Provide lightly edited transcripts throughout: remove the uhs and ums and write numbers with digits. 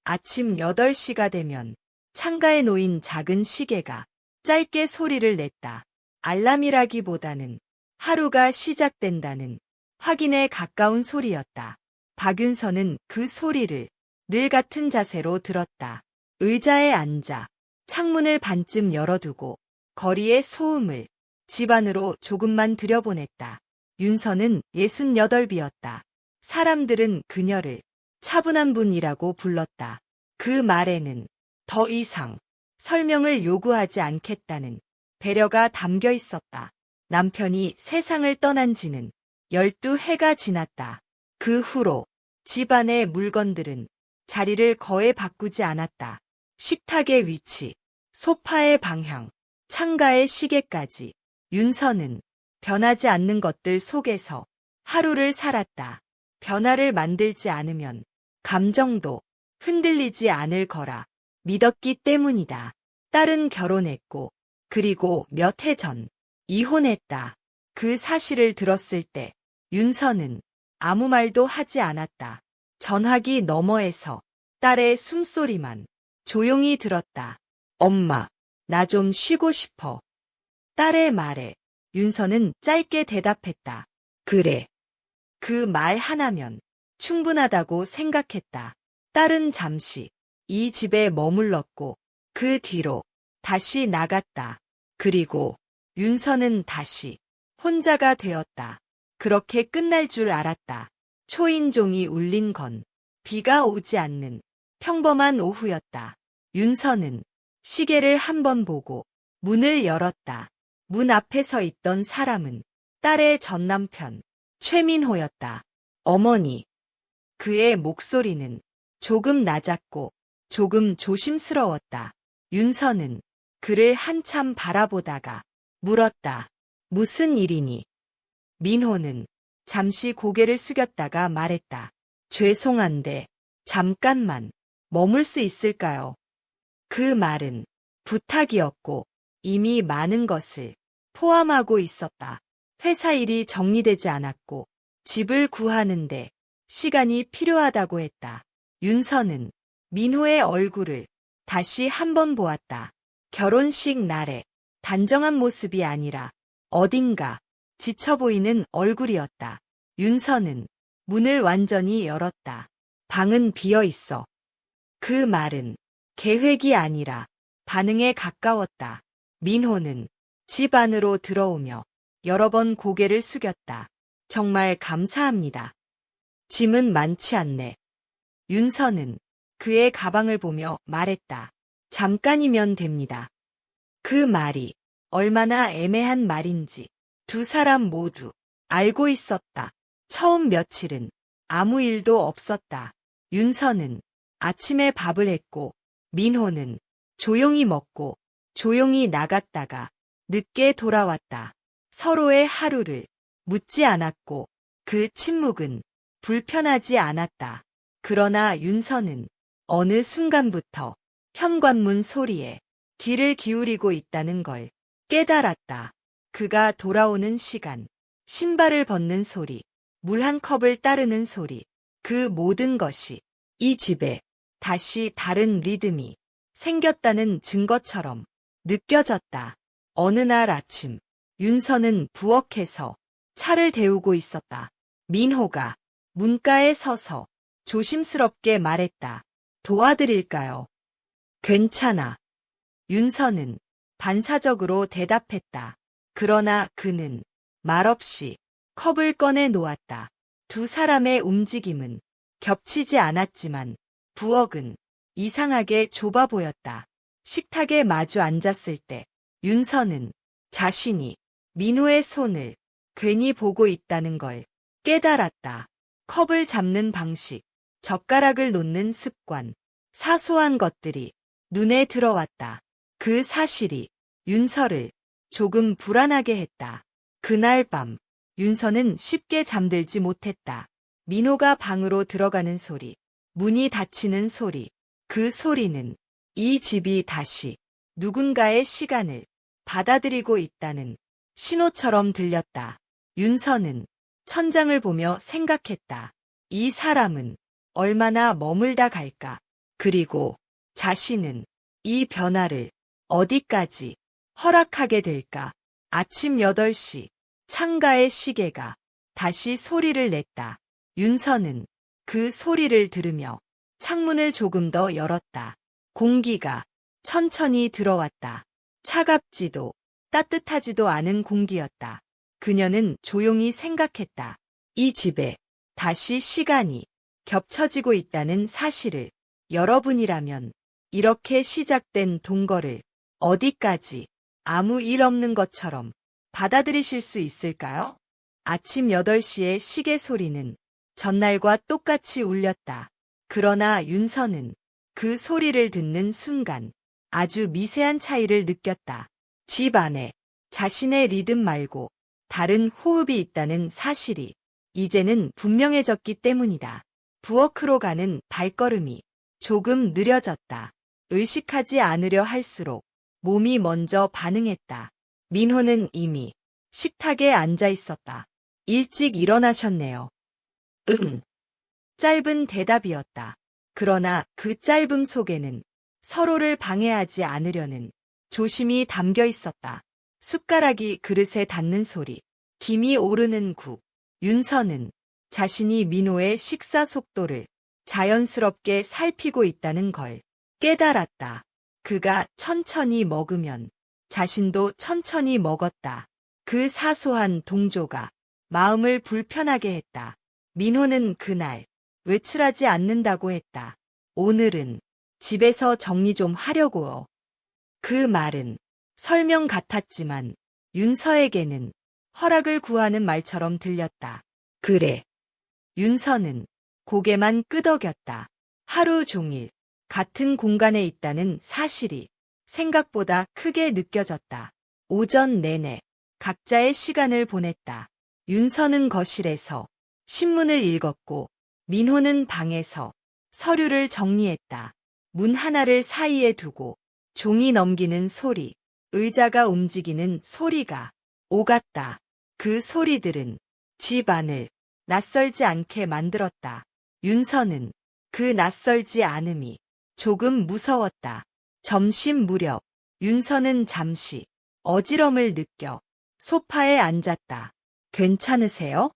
아침 8시가 되면 창가에 놓인 작은 시계가 짧게 소리를 냈다. 알람이라기보다는 하루가 시작된다는 확인에 가까운 소리였다. 박윤서는 그 소리를 늘 같은 자세로 들었다. 의자에 앉아 창문을 반쯤 열어두고 거리의 소음을 집 안으로 조금만 들여보냈다. 윤서는 68이었다. 사람들은 그녀를 차분한 분이라고 불렀다. 그 말에는 더 이상 설명을 요구하지 않겠다는 배려가 담겨 있었다. 남편이 세상을 떠난 지는 12해가 지났다. 그 후로 집안의 물건들은 자리를 거의 바꾸지 않았다. 식탁의 위치, 소파의 방향, 창가의 시계까지 윤서는 변하지 않는 것들 속에서 하루를 살았다. 변화를 만들지 않으면 감정도 흔들리지 않을 거라 믿었기 때문이다. 딸은 결혼했고 그리고 몇 해 전 이혼했다. 그 사실을 들었을 때 윤서는 아무 말도 하지 않았다. 전화기 너머에서 딸의 숨소리만 조용히 들었다. 엄마, 나 좀 쉬고 싶어. 딸의 말에 윤서는 짧게 대답했다. 그래. 그 말 하나면 충분하다고 생각했다. 딸은 잠시 이 집에 머물렀고 그 뒤로 다시 나갔다. 그리고 윤서는 다시 혼자가 되었다. 그렇게 끝날 줄 알았다. 초인종이 울린 건 비가 오지 않는 평범한 오후였다. 윤서는 시계를 한 번 보고 문을 열었다. 문 앞에 서 있던 사람은 딸의 전남편 최민호였다. 어머니. 그의 목소리는 조금 낮았고 조금 조심스러웠다. 윤서는 그를 한참 바라보다가 물었다. 무슨 일이니? 민호는 잠시 고개를 숙였다가 말했다. 죄송한데 잠깐만 머물 수 있을까요? 그 말은 부탁이었고 이미 많은 것을 포함하고 있었다. 회사 일이 정리되지 않았고 집을 구하는데 시간이 필요하다고 했다. 윤서는 민호의 얼굴을 다시 한번 보았다. 결혼식 날에 단정한 모습이 아니라 어딘가 지쳐 보이는 얼굴이었다. 윤서는 문을 완전히 열었다. 방은 비어 있어. 그 말은 계획이 아니라 반응에 가까웠다. 민호는 집 안으로 들어오며 여러 번 고개를 숙였다. 정말 감사합니다. 짐은 많지 않네. 윤서는 그의 가방을 보며 말했다. 잠깐이면 됩니다. 그 말이 얼마나 애매한 말인지 두 사람 모두 알고 있었다. 처음 며칠은 아무 일도 없었다. 윤서는 아침에 밥을 했고 민호는 조용히 먹고 조용히 나갔다가 늦게 돌아왔다. 서로의 하루를 묻지 않았고 그 침묵은 불편하지 않았다. 그러나 윤서는 어느 순간부터 현관문 소리에 귀를 기울이고 있다는 걸 깨달았다. 그가 돌아오는 시간, 신발을 벗는 소리, 물 한 컵을 따르는 소리, 그 모든 것이 이 집에 다시 다른 리듬이 생겼다는 증거처럼 느껴졌다. 어느 날 아침, 윤서는 부엌에서 차를 데우고 있었다. 민호가 문가에 서서 조심스럽게 말했다. 도와드릴까요? 괜찮아. 윤서는 반사적으로 대답했다. 그러나 그는 말없이 컵을 꺼내 놓았다. 두 사람의 움직임은 겹치지 않았지만 부엌은 이상하게 좁아 보였다. 식탁에 마주 앉았을 때 윤서는 자신이 민호의 손을 괜히 보고 있다는 걸 깨달았다. 컵을 잡는 방식, 젓가락을 놓는 습관, 사소한 것들이 눈에 들어왔다. 그 사실이 윤서를 조금 불안하게 했다. 그날 밤 윤서는 쉽게 잠들지 못했다. 민호가 방으로 들어가는 소리, 문이 닫히는 소리, 그 소리는 이 집이 다시 누군가의 시간을 받아들이고 있다는 신호처럼 들렸다. 윤서는 천장을 보며 생각했다. 이 사람은 얼마나 머물다 갈까? 그리고 자신은 이 변화를 어디까지 허락하게 될까? 아침 8시 창가의 시계가 다시 소리를 냈다. 윤서는 그 소리를 들으며 창문을 조금 더 열었다. 공기가 천천히 들어왔다. 차갑지도 따뜻하지도 않은 공기였다. 그녀는 조용히 생각했다. 이 집에 다시 시간이 겹쳐지고 있다는 사실을 여러분이라면 이렇게 시작된 동거를 어디까지 아무 일 없는 것처럼 받아들이실 수 있을까요? 아침 8시의 시계 소리는 전날과 똑같이 울렸다. 그러나 윤서는 그 소리를 듣는 순간 아주 미세한 차이를 느꼈다. 집 안에 자신의 리듬 말고 다른 호흡이 있다는 사실이 이제는 분명해졌기 때문이다. 부엌으로 가는 발걸음이 조금 느려졌다. 의식하지 않으려 할수록 몸이 먼저 반응했다. 민호는 이미 식탁에 앉아 있었다. 일찍 일어나셨네요. 응. 짧은 대답이었다. 그러나 그 짧음 속에는 서로를 방해하지 않으려는 조심이 담겨 있었다. 숟가락이 그릇에 닿는 소리, 김이 오르는 국. 윤서는 자신이 민호의 식사 속도를 자연스럽게 살피고 있다는 걸 깨달았다. 그가 천천히 먹으면 자신도 천천히 먹었다. 그 사소한 동조가 마음을 불편하게 했다. 민호는 그날 외출하지 않는다고 했다. 오늘은 집에서 정리 좀 하려고요. 그 말은 설명 같았지만 윤서에게는 허락을 구하는 말처럼 들렸다. 그래. 윤서는 고개만 끄덕였다. 하루 종일 같은 공간에 있다는 사실이 생각보다 크게 느껴졌다. 오전 내내 각자의 시간을 보냈다. 윤서는 거실에서 신문을 읽었고 민호는 방에서 서류를 정리했다. 문 하나를 사이에 두고 종이 넘기는 소리, 의자가 움직이는 소리가 오갔다. 그 소리들은 집 안을 낯설지 않게 만들었다. 윤서는 그 낯설지 않음이 조금 무서웠다. 점심 무렵 윤서는 잠시 어지럼을 느껴 소파에 앉았다. 괜찮으세요?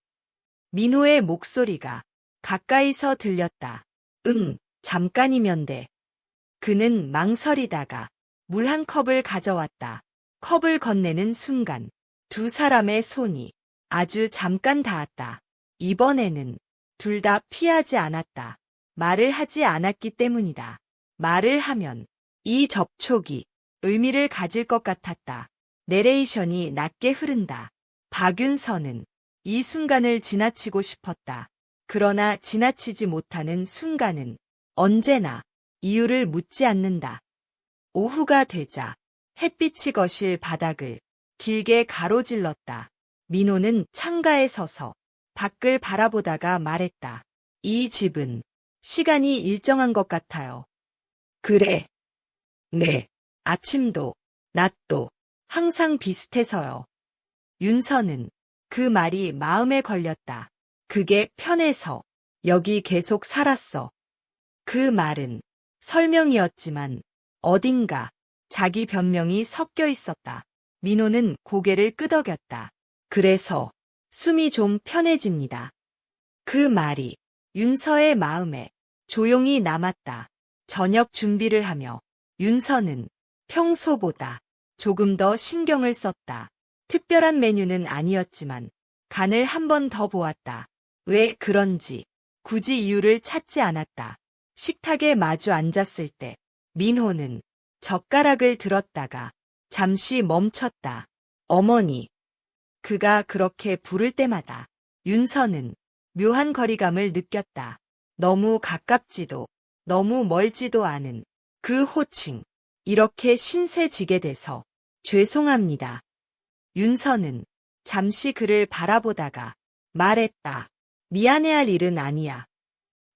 민호의 목소리가 가까이서 들렸다. 응, 잠깐이면 돼. 그는 망설이다가 물 한 컵을 가져왔다. 컵을 건네는 순간 두 사람의 손이 아주 잠깐 닿았다. 이번에는 둘 다 피하지 않았다. 말을 하지 않았기 때문이다. 말을 하면 이 접촉이 의미를 가질 것 같았다. 내레이션이 낮게 흐른다. 박윤서는 이 순간을 지나치고 싶었다. 그러나 지나치지 못하는 순간은 언제나 이유를 묻지 않는다. 오후가 되자 햇빛이 거실 바닥을 길게 가로질렀다. 민호는 창가에 서서 밖을 바라보다가 말했다. 이 집은 시간이 일정한 것 같아요. 그래. 네. 아침도, 낮도 항상 비슷해서요. 윤서는 그 말이 마음에 걸렸다. 그게 편해서 여기 계속 살았어. 그 말은 설명이었지만 어딘가 자기 변명이 섞여 있었다. 민호는 고개를 끄덕였다. 그래서 숨이 좀 편해집니다. 그 말이 윤서의 마음에 조용히 남았다. 저녁 준비를 하며 윤서는 평소보다 조금 더 신경을 썼다. 특별한 메뉴는 아니었지만 간을 한 번 더 보았다. 왜 그런지 굳이 이유를 찾지 않았다. 식탁에 마주 앉았을 때 민호는 젓가락을 들었다가 잠시 멈췄다. 어머니. 그가 그렇게 부를 때마다 윤서는 묘한 거리감을 느꼈다. 너무 가깝지도 너무 멀지도 않은 그 호칭. 이렇게 신세지게 돼서 죄송합니다. 윤서는 잠시 그를 바라보다가 말했다. 미안해할 일은 아니야.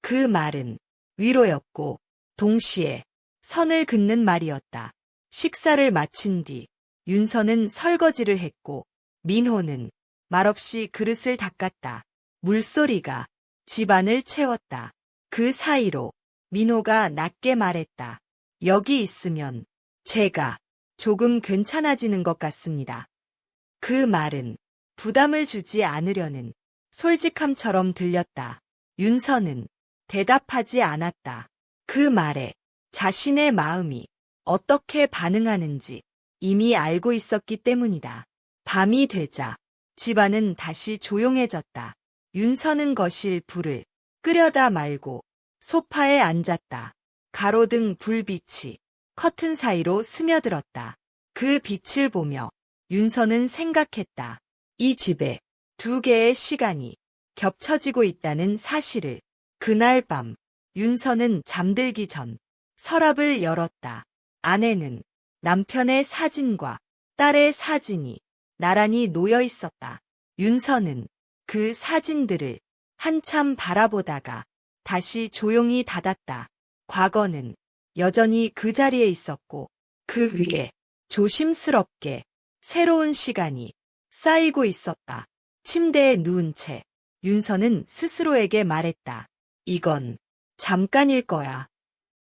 그 말은 위로였고 동시에 선을 긋는 말이었다. 식사를 마친 뒤 윤서는 설거지를 했고 민호는 말없이 그릇을 닦았다. 물소리가 집안을 채웠다. 그 사이로 민호가 낮게 말했다. 여기 있으면 제가 조금 괜찮아지는 것 같습니다. 그 말은 부담을 주지 않으려는 솔직함처럼 들렸다. 윤서는 대답하지 않았다. 그 말에 자신의 마음이 어떻게 반응하는지 이미 알고 있었기 때문이다. 밤이 되자 집안은 다시 조용해졌다. 윤서는 거실 불을 끄려다 말고 소파에 앉았다. 가로등 불빛이 커튼 사이로 스며들었다. 그 빛을 보며 윤서는 생각했다. 이 집에 두 개의 시간이 겹쳐지고 있다는 사실을. 그날 밤 윤서는 잠들기 전 서랍을 열었다. 안에는 남편의 사진과 딸의 사진이 나란히 놓여 있었다. 윤서는 그 사진들을 한참 바라보다가 다시 조용히 닫았다. 과거는 여전히 그 자리에 있었고 그 위에 조심스럽게 새로운 시간이 쌓이고 있었다. 침대에 누운 채 윤서는 스스로에게 말했다. 이건 잠깐일 거야.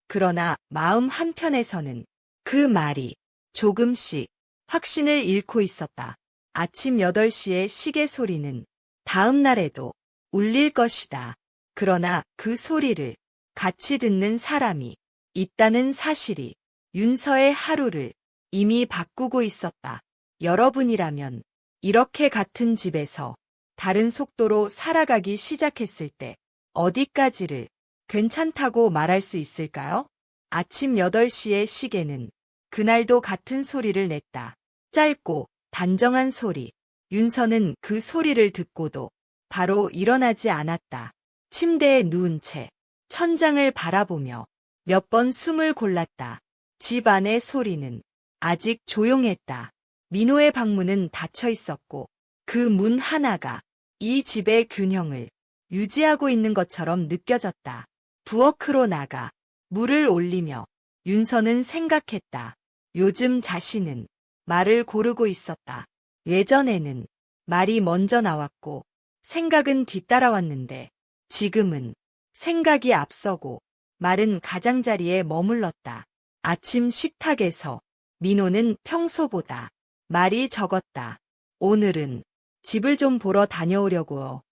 그러나 마음 한편에서는 그 말이 조금씩 확신을 잃고 있었다. 아침 8시의 시계 소리는 다음 날에도 울릴 것이다. 그러나 그 소리를 같이 듣는 사람이 있다는 사실이 윤서의 하루를 이미 바꾸고 있었다. 여러분이라면 이렇게 같은 집에서 다른 속도로 살아가기 시작했을 때 어디까지를 괜찮다고 말할 수 있을까요? 아침 8시의 시계는 그날도 같은 소리를 냈다. 짧고 단정한 소리. 윤서는 그 소리를 듣고도 바로 일어나지 않았다. 침대에 누운 채 천장을 바라보며 몇 번 숨을 골랐다. 집 안의 소리는 아직 조용했다. 민호의 방문은 닫혀 있었고 그 문 하나가 이 집의 균형을 유지하고 있는 것처럼 느껴졌다. 부엌으로 나가 물을 올리며 윤서는 생각했다. 요즘 자신은 말을 고르고 있었다. 예전에는 말이 먼저 나왔고 생각은 뒤따라왔는데 지금은 생각이 앞서고 말은 가장자리에 머물렀다. 아침 식탁에서 민호는 평소보다 말이 적었다. 오늘은 집을 좀 보러 다녀오려고요.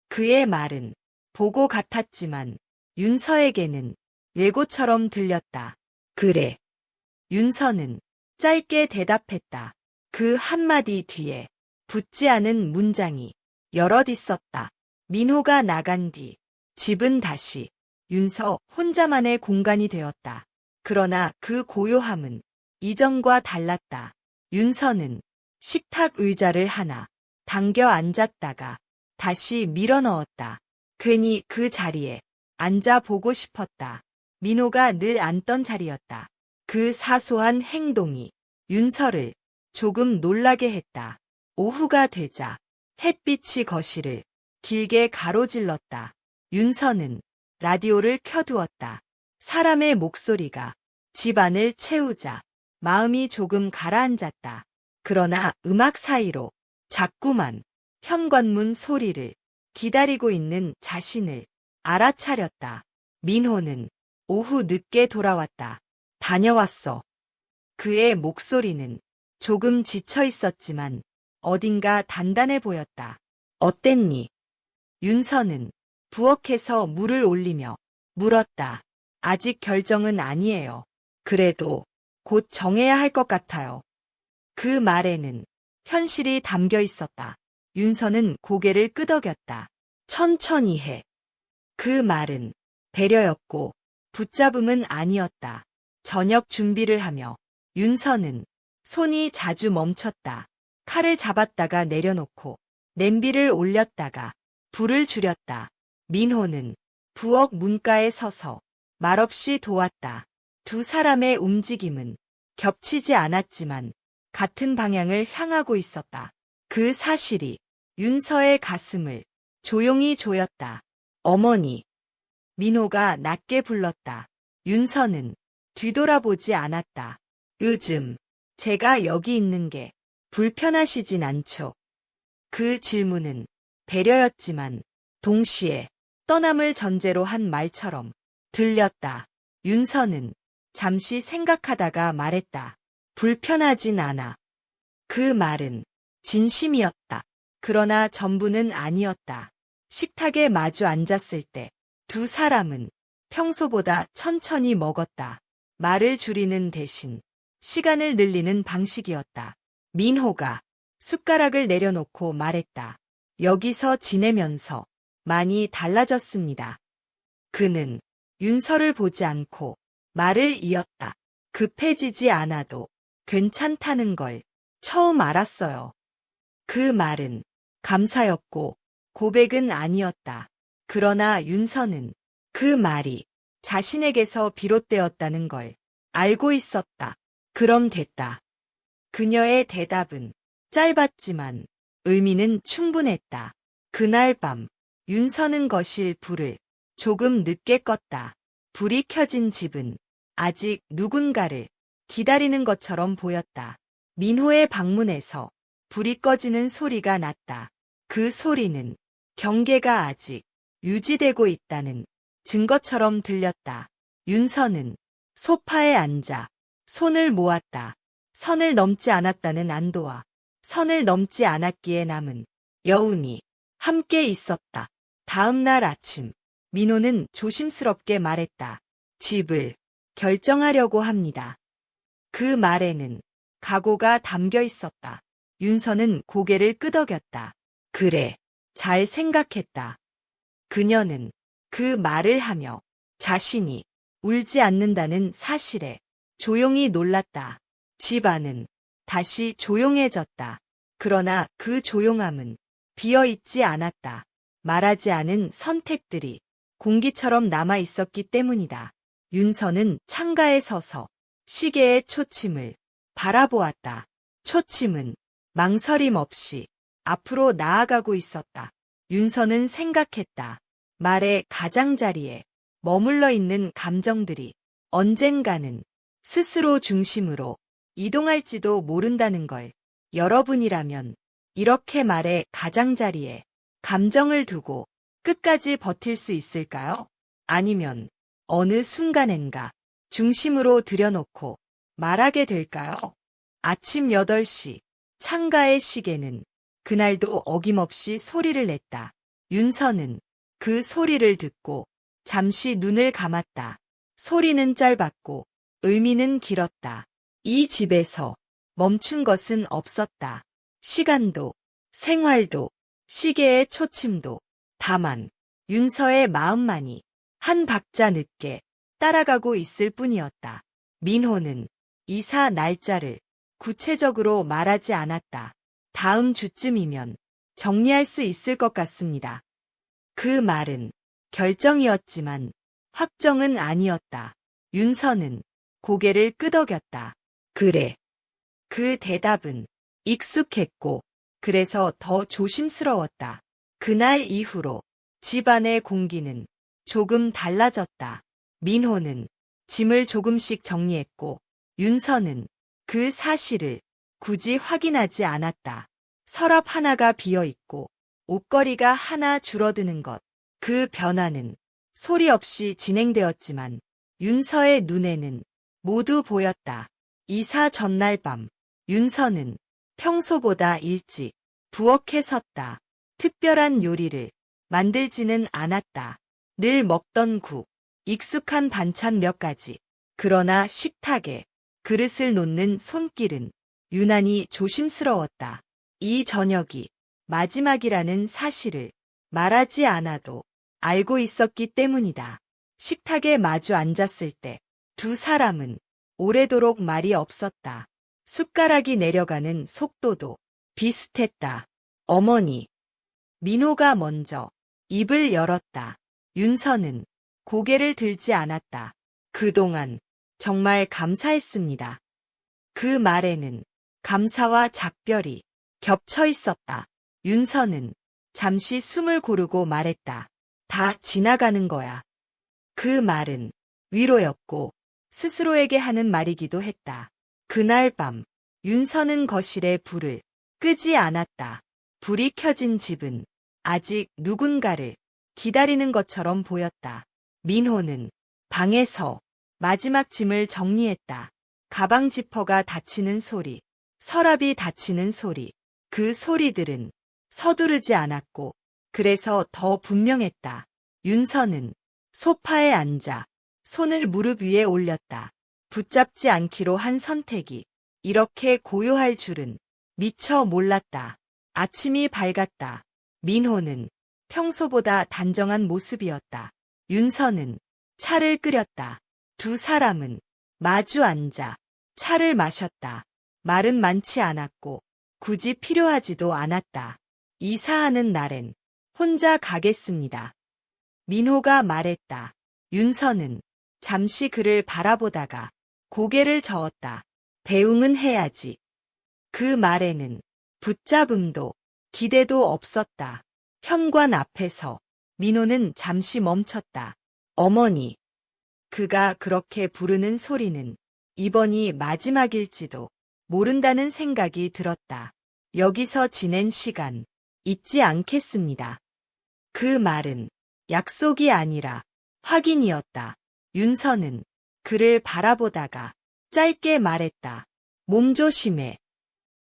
그의 말은 보고 같았지만 윤서에게는 외고처럼 들렸다. 그래. 윤서는 짧게 대답했다. 그 한마디 뒤에 붙지 않은 문장이 여럿 있었다. 민호가 나간 뒤 집은 다시 윤서 혼자만의 공간이 되었다. 그러나 그 고요함은 이전과 달랐다. 윤서는 식탁 의자를 하나 당겨 앉았다가 다시 밀어 넣었다. 괜히 그 자리에 앉아 보고 싶었다. 민호가 늘 앉던 자리였다. 그 사소한 행동이 윤서를 조금 놀라게 했다. 오후가 되자 햇빛이 거실을 길게 가로질렀다. 윤서는 라디오를 켜두었다. 사람의 목소리가 집안을 채우자 마음이 조금 가라앉았다. 그러나 음악 사이로 자꾸만 현관문 소리를 기다리고 있는 자신을 알아차렸다. 민호는 오후 늦게 돌아왔다. 다녀왔어. 그의 목소리는 조금 지쳐 있었지만 어딘가 단단해 보였다. 어땠니? 윤서는 부엌에서 물을 올리며 물었다. 아직 결정은 아니에요. 그래도 곧 정해야 할 것 같아요. 그 말에는 현실이 담겨 있었다. 윤서는 고개를 끄덕였다. 천천히 해. 그 말은 배려였고 붙잡음은 아니었다. 저녁 준비를 하며 윤서는 손이 자주 멈췄다. 칼을 잡았다가 내려놓고 냄비를 올렸다가 불을 줄였다. 민호는 부엌 문가에 서서 말없이 도왔다. 두 사람의 움직임은 겹치지 않았지만 같은 방향을 향하고 있었다. 그 사실이 윤서의 가슴을 조용히 조였다. 어머니. 민호가 낮게 불렀다. 윤서는 뒤돌아보지 않았다. 요즘 제가 여기 있는 게 불편하시진 않죠? 그 질문은 배려였지만 동시에 떠남을 전제로 한 말처럼 들렸다. 윤서는 잠시 생각하다가 말했다. 불편하진 않아. 그 말은 진심이었다. 그러나 전부는 아니었다. 식탁에 마주 앉았을 때 두 사람은 평소보다 천천히 먹었다. 말을 줄이는 대신 시간을 늘리는 방식이었다. 민호가 숟가락을 내려놓고 말했다. 여기서 지내면서 많이 달라졌습니다. 그는 윤서를 보지 않고 말을 이었다. 급해지지 않아도 괜찮다는 걸 처음 알았어요. 그 말은 감사였고 고백은 아니었다. 그러나 윤서는 그 말이 자신에게서 비롯되었다는 걸 알고 있었다. 그럼 됐다. 그녀의 대답은 짧았지만 의미는 충분했다. 그날 밤 윤서는 거실 불을 조금 늦게 껐다. 불이 켜진 집은 아직 누군가를 기다리는 것처럼 보였다. 민호의 방문에서 불이 꺼지는 소리가 났다. 그 소리는 경계가 아직 유지되고 있다는 증거처럼 들렸다. 윤서는 소파에 앉아 손을 모았다. 선을 넘지 않았다는 안도와 선을 넘지 않았기에 남은 여운이 함께 있었다. 다음 날 아침, 민호는 조심스럽게 말했다. 집을 결정하려고 합니다. 그 말에는 각오가 담겨 있었다. 윤서는 고개를 끄덕였다. 그래, 잘 생각했다. 그녀는 그 말을 하며 자신이 울지 않는다는 사실에 조용히 놀랐다. 집안은 다시 조용해졌다. 그러나 그 조용함은 비어있지 않았다. 말하지 않은 선택들이 공기처럼 남아 있었기 때문이다. 윤서는 창가에 서서 시계의 초침을 바라보았다. 초침은 망설임 없이 앞으로 나아가고 있었다. 윤서는 생각했다. 말의 가장자리에 머물러 있는 감정들이 언젠가는 스스로 중심으로 이동할지도 모른다는 걸. 여러분이라면 이렇게 말의 가장자리에 감정을 두고 끝까지 버틸 수 있을까요? 아니면 어느 순간엔가 중심으로 들여놓고 말하게 될까요? 아침 8시 창가의 시계는 그날도 어김없이 소리를 냈다. 윤서는 그 소리를 듣고 잠시 눈을 감았다. 소리는 짧았고 의미는 길었다. 이 집에서 멈춘 것은 없었다. 시간도, 생활도, 시계의 초침도. 다만 윤서의 마음만이 한 박자 늦게 따라가고 있을 뿐이었다. 민호는 이사 날짜를 구체적으로 말하지 않았다. 다음 주쯤이면 정리할 수 있을 것 같습니다. 그 말은 결정이었지만 확정은 아니었다. 윤서는 고개를 끄덕였다. 그래. 그 대답은 익숙했고 그래서 더 조심스러웠다. 그날 이후로 집안의 공기는 조금 달라졌다. 민호는 짐을 조금씩 정리했고 윤서는 그 사실을 굳이 확인하지 않았다. 서랍 하나가 비어있고 옷걸이가 하나 줄어드는 것. 그 변화는 소리 없이 진행되었지만 윤서의 눈에는 모두 보였다. 이사 전날 밤 윤서는 평소보다 일찍 부엌에 섰다. 특별한 요리를 만들지는 않았다. 늘 먹던 국, 익숙한 반찬 몇 가지. 그러나 식탁에 그릇을 놓는 손길은 유난히 조심스러웠다. 이 저녁이 마지막이라는 사실을 말하지 않아도 알고 있었기 때문이다. 식탁에 마주 앉았을 때 두 사람은 오래도록 말이 없었다. 숟가락이 내려가는 속도도 비슷했다. 어머니. 민호가 먼저 입을 열었다. 윤서는 고개를 들지 않았다. 그동안 정말 감사했습니다. 그 말에는 감사와 작별이 겹쳐 있었다. 윤서는 잠시 숨을 고르고 말했다. 다 지나가는 거야. 그 말은 위로였고 스스로에게 하는 말이기도 했다. 그날 밤 윤서는 거실에 불을 끄지 않았다. 불이 켜진 집은 아직 누군가를 기다리는 것처럼 보였다. 민호는 방에서 마지막 짐을 정리했다. 가방 지퍼가 닫히는 소리, 서랍이 닫히는 소리. 그 소리들은 서두르지 않았고 그래서 더 분명했다. 윤서는 소파에 앉아 손을 무릎 위에 올렸다. 붙잡지 않기로 한 선택이 이렇게 고요할 줄은 미처 몰랐다. 아침이 밝았다. 민호는 평소보다 단정한 모습이었다. 윤서는 차를 끓였다. 두 사람은 마주 앉아 차를 마셨다. 말은 많지 않았고 굳이 필요하지도 않았다. 이사하는 날엔 혼자 가겠습니다. 민호가 말했다. 윤서는 잠시 그를 바라보다가 고개를 저었다. 배웅은 해야지. 그 말에는 붙잡음도 기대도 없었다. 현관 앞에서 민호는 잠시 멈췄다. 어머니. 그가 그렇게 부르는 소리는 이번이 마지막일지도 모른다는 생각이 들었다. 여기서 지낸 시간 잊지 않겠습니다. 그 말은 약속이 아니라 확인이었다. 윤서는 그를 바라보다가 짧게 말했다. 몸 조심해.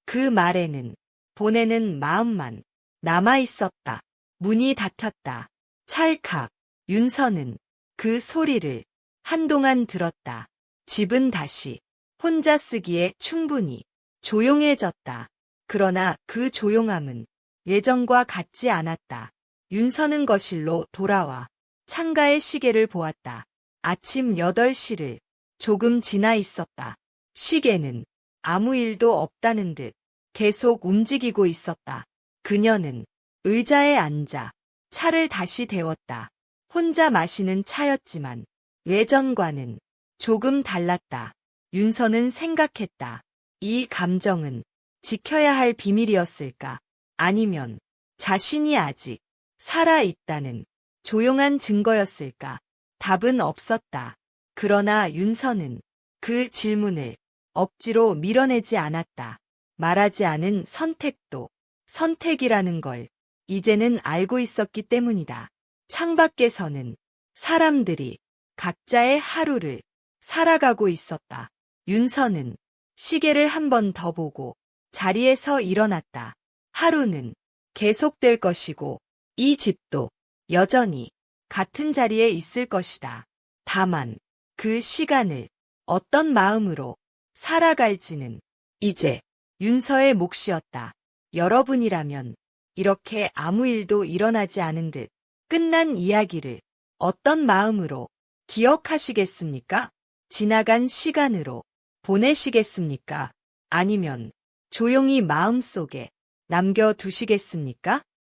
그 말에는 보내는 마음만 남아 있었다. 문이 닫혔다. 찰칵. 윤서는 그 소리를 한동안 들었다. 집은 다시 혼자 쓰기에 충분히 조용해졌다. 그러나 그 조용함은 예전과 같지 않았다. 윤서는 거실로 돌아와 창가의 시계를 보았다. 아침 8시를 조금 지나 있었다. 시계는 아무 일도 없다는 듯 계속 움직이고 있었다. 그녀는 의자에 앉아 차를 다시 데웠다. 혼자 마시는 차였지만 예전과는 조금 달랐다. 윤서는 생각했다. 이 감정은 지켜야 할 비밀이었을까? 아니면 자신이 아직 살아있다는 조용한 증거였을까? 답은 없었다. 그러나 윤서는 그 질문을 억지로 밀어내지 않았다. 말하지 않은 선택도 선택이라는 걸 이제는 알고 있었기 때문이다. 창밖에서는 사람들이 각자의 하루를 살아가고 있었다. 윤서는 시계를 한 번 더 보고 자리에서 일어났다. 하루는 계속될 것이고 이 집도 여전히 같은 자리에 있을 것이다. 다만 그 시간을 어떤 마음으로 살아갈지는 이제 윤서의 몫이었다. 여러분이라면 이렇게 아무 일도 일어나지 않은 듯 끝난 이야기를 어떤 마음으로 기억하시겠습니까? 지나간 시간으로 보내시겠습니까? 아니면 조용히 마음속에 남겨두시겠습니까?